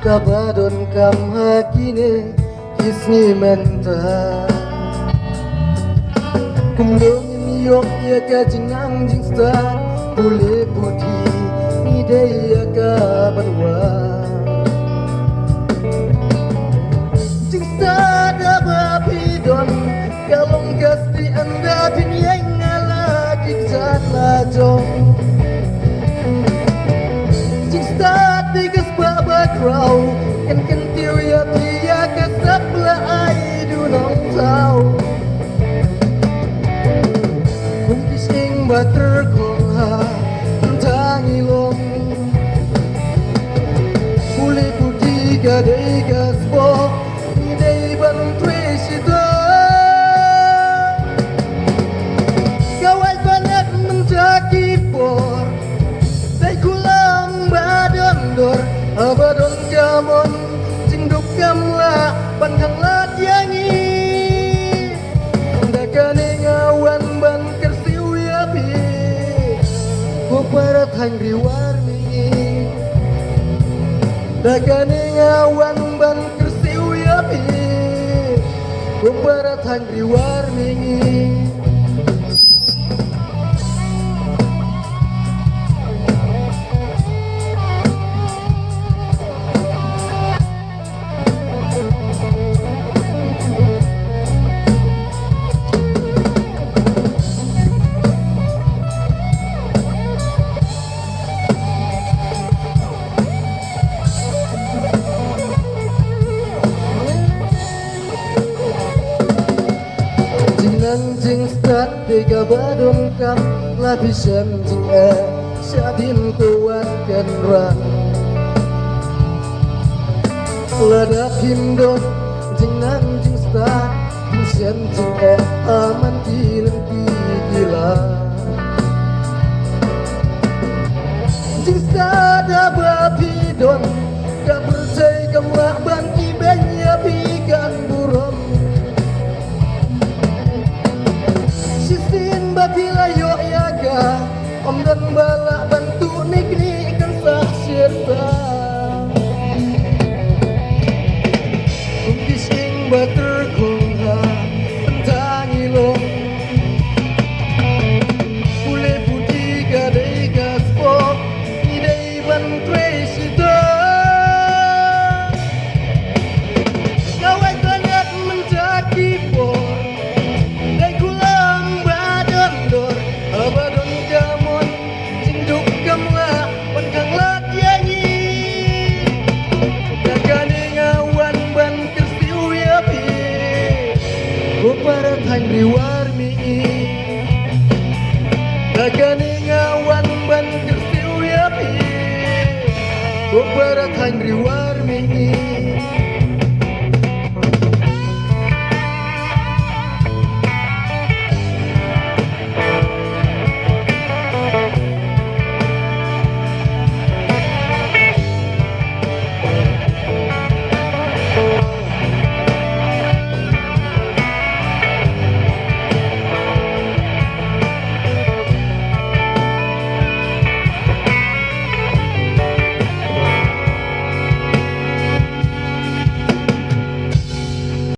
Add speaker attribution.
Speaker 1: kabadon kam hakine kisni menta kumdongin yok ya ka jingang jingstan pule putih ni daya ka banwa jingstan abapidon kalong gasti anda pinyeng ala diksan lajong jingstan tigas baba kraw kan kentiu ya pia kasapla ai dunong tau bater kongha tentang ilong Puli putih gadai gaspo Idai ban tresito Kawai banyak mencaki por Dai kulang badan dor Abadon kamon Jingduk kamla Panhang lat yangi Dakane ngawan ban Kuparat hangri warmi Dagane ngawan ban kersiu yapi Kuparat hangri warmi Jing start tiga badung kam lapisan jing syadin kuat kan rang ladap hindot jing nang jing start lapisan jing aman dilenti gila jing start abapidon gak percaya kamu banki banyak pikan burung Bila yo yaga om dan balak bantu nikni ikan saksirta Kumpis ing bater kongha tentang ilong Pule putih gadai gaspok idai ban tresito Kawai banyak mencaki por Abadon kamon jingduk kamla pankang lat yanyi Dagane ngawan ban kersiu yapi Kuparat hangri warmi Dagane ngawan ban kersiu yapi Kuparat hangri warmi